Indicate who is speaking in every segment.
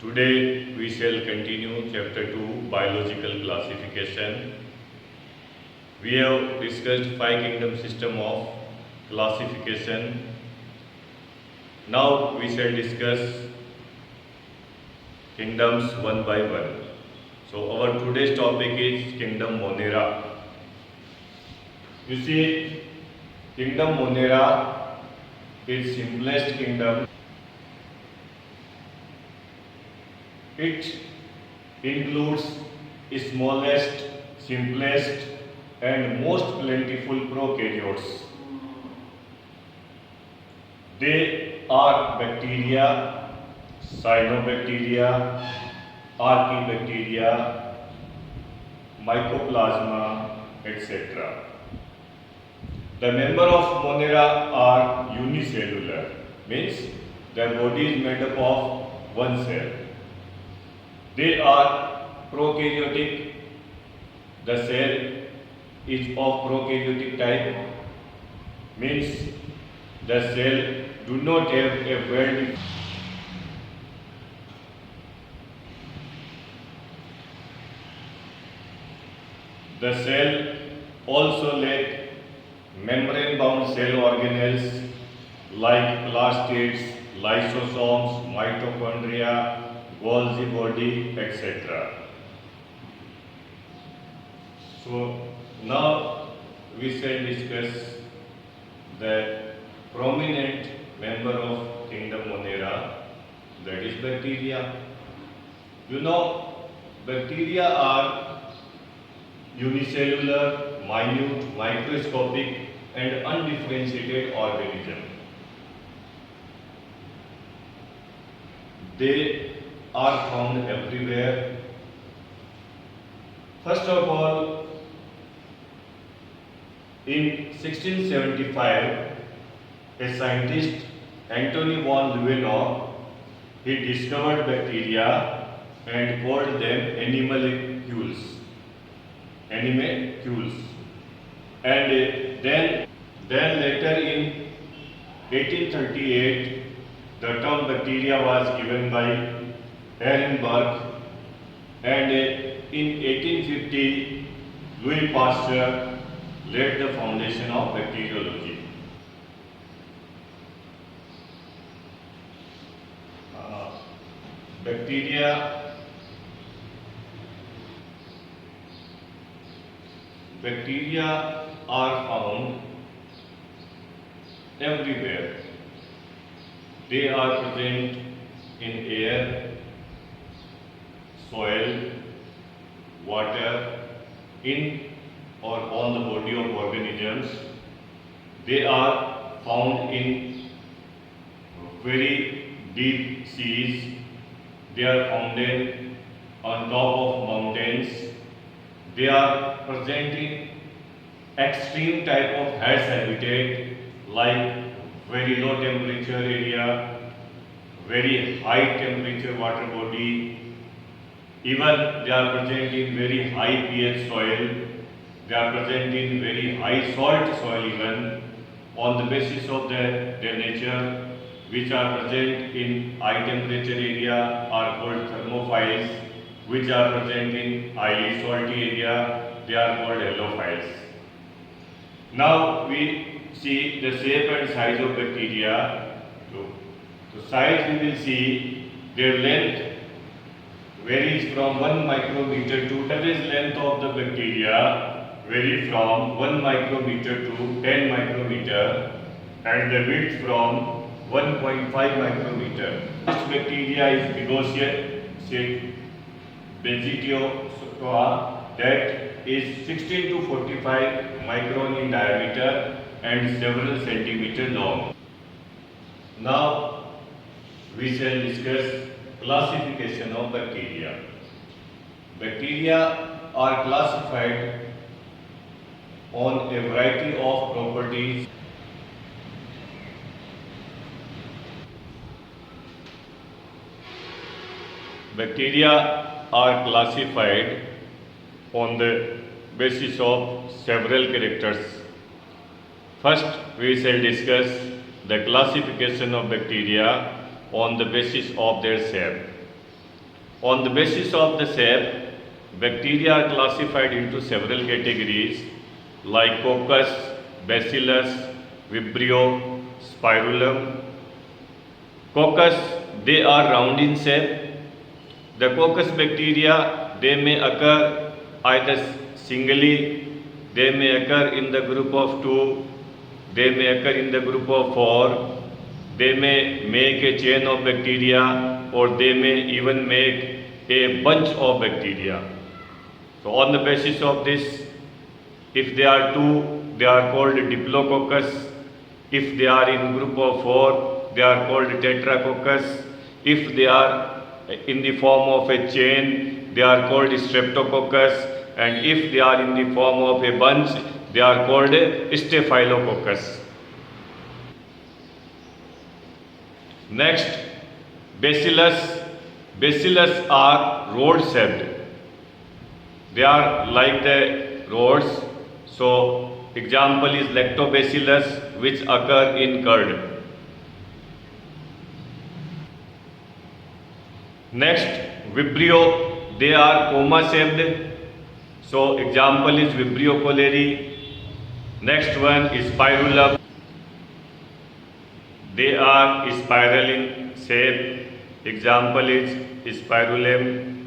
Speaker 1: Today we shall continue chapter 2 biological classification. We have discussed five kingdom system of classification. Now we shall discuss kingdoms one by one. So our today's topic is kingdom Monera. You see, kingdom Monera is simplest kingdom. It includes smallest, simplest and most plentiful prokaryotes. They are bacteria, cyanobacteria, archaebacteria, mycoplasma, etc. The member of Monera are unicellular, means their body is made up of one cell. They are prokaryotic. The cell is of prokaryotic type, means the cell do not have a well. The cell also lack membrane-bound cell organelles like plastids, lysosomes, mitochondria, Golgi body, etc. So now we shall discuss the prominent member of kingdom Monera, that is bacteria. You know, bacteria are unicellular, minute, microscopic and undifferentiated organism. They are found everywhere. First of all, in 1675, a scientist, Antony von Leeuwenhoek, he discovered bacteria and called them animalcules. Animalcules. And then later in 1838, the term bacteria was given by Ehrenberg, and in 1850, Louis Pasteur laid the foundation of bacteriology. Bacteria are found everywhere. They are present in air, soil, water, in or on the body of organisms. They are found in very deep seas. They are found on top of mountains. They are present in extreme type of harsh habitat like very low temperature area, very high temperature water body. Even they are present in very high pH soil. They are present in very high salt soil even. On the basis of their nature, which are present in high temperature area are called thermophiles, which are present in highly salty area, they are called halophiles. Now we see the shape and size of bacteria. So size we will see their length varies from 1 micrometer to average length of the bacteria vary from 1 micrometer to 10 micrometer and the width from 1.5 micrometer. This bacteria is Begotiozoa, that is 16 to 45 micron in diameter and several centimeter long. Now we shall discuss classification of bacteria. Bacteria are classified on a variety of properties. Bacteria are classified on the basis of several characters. First, we shall discuss the classification of bacteria on the basis of their shape. On the basis of the shape, bacteria are classified into several categories like coccus, bacillus, vibrio, spirulum. Coccus, they are round in shape. The coccus bacteria, they may occur either singly, they may occur in the group of two, they may occur in the group of four, they may make a chain of bacteria, or they may even make a bunch of bacteria. So on the basis of this, if they are two, they are called Diplococcus. If they are in group of four, they are called Tetracoccus. If they are in the form of a chain, they are called Streptococcus. And if they are in the form of a bunch, they are called Staphylococcus. Next, Bacillus. Bacillus are rod-shaped. They are like the rods. So, example is Lactobacillus, which occur in curd. Next, Vibrio, they are coma-shaped. So, example is Vibrio cholerae. Next one is Spirulum. They are spiral in shape. Example is Spirulum,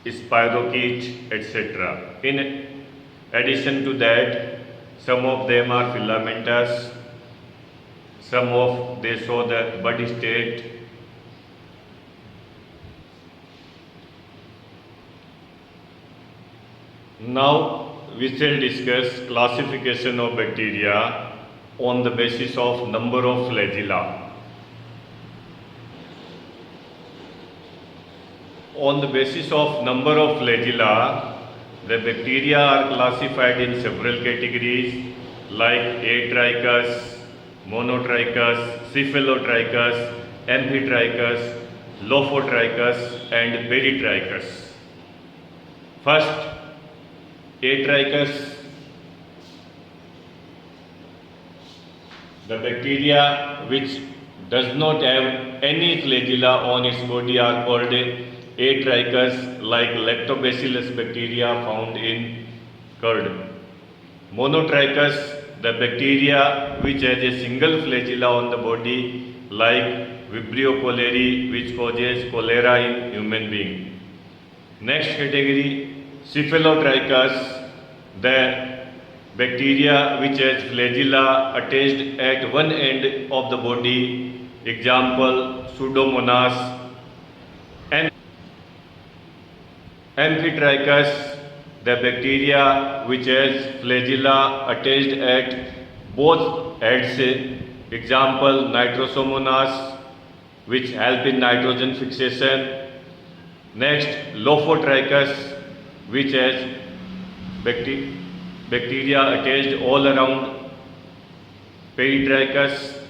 Speaker 1: Spirochete, etc. In addition to that, some of them are filamentous, some of they show the bud state. Now we shall discuss classification of bacteria on the basis of number of flagella. On the basis of number of flagella, the bacteria are classified in several categories like Atrichus, Monotrichus, Cephalotrichus, Amphitrichus, Lophotrichus and Peritrichus. First, Atrichus. The bacteria which does not have any flagella on its body are called Atrichus, like Lactobacillus bacteria found in curd. Monotrichus, the bacteria which has a single flagella on the body, like Vibrio cholerae, which causes cholera in human being. Next category, Cephalotrichus, the bacteria which has flagella attached at one end of the body. Example, Pseudomonas. Amphitrichus, the bacteria which has flagella attached at both ends. Example, Nitrosomonas, which help in nitrogen fixation. Next, Lophotrichus, which has bacteria attached all around. Peritrichus.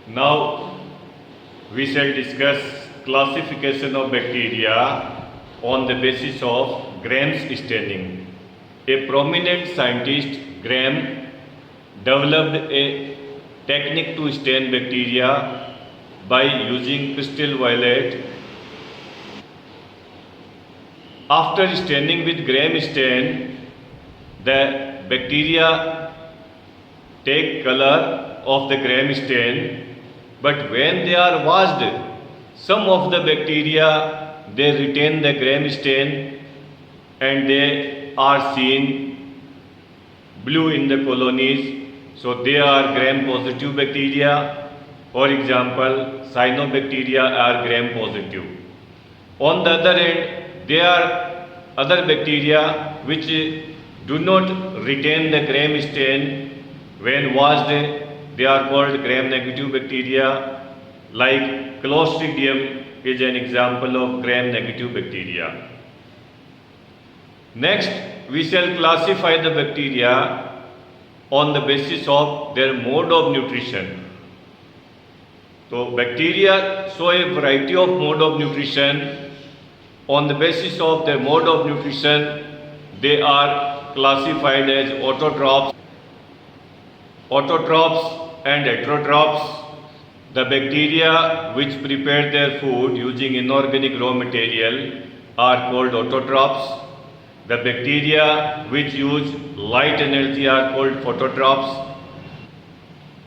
Speaker 1: Now we shall discuss classification of bacteria on the basis of Graham's staining. A prominent scientist, Graham, developed a technique to stain bacteria by using crystal violet. After staining with Graham stain, the bacteria take color of the Graham stain, but when they are washed, some of the bacteria, they retain the Graham stain and they are seen blue in the colonies. So they are Gram positive bacteria. For example, cyanobacteria are Gram positive. On the other hand, there are other bacteria which do not retain the Gram stain. When washed, they are called Gram negative bacteria. Like Clostridium is an example of Gram negative bacteria. Next, we shall classify the bacteria on the basis of their mode of nutrition. So, bacteria show a variety of mode of nutrition. On the basis of their mode of nutrition, they are classified as autotrophs and heterotrophs. The bacteria which prepare their food using inorganic raw material are called autotrophs. The bacteria which use light energy are called phototrophs,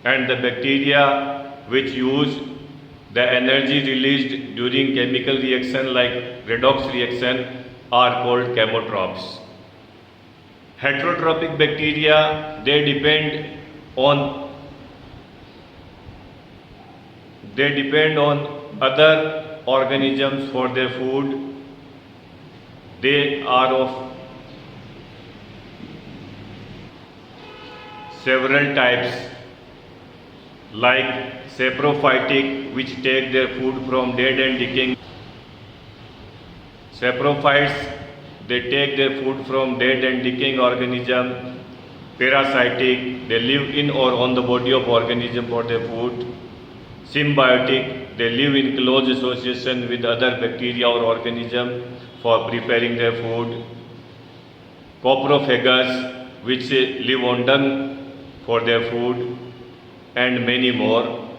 Speaker 1: and the bacteria which use the energy released during chemical reaction like redox reaction are called chemotrophs. Heterotrophic bacteria, on they depend on other organisms for their food. They are of several types like saprophytic, which take their food from dead and decaying. Saprophytes, they take their food from dead and decaying organism. Parasitic, they live in or on the body of organism for their food. Symbiotic, they live in close association with other bacteria or organism for preparing their food. Coprophagous, which live on dung for their food, and many more.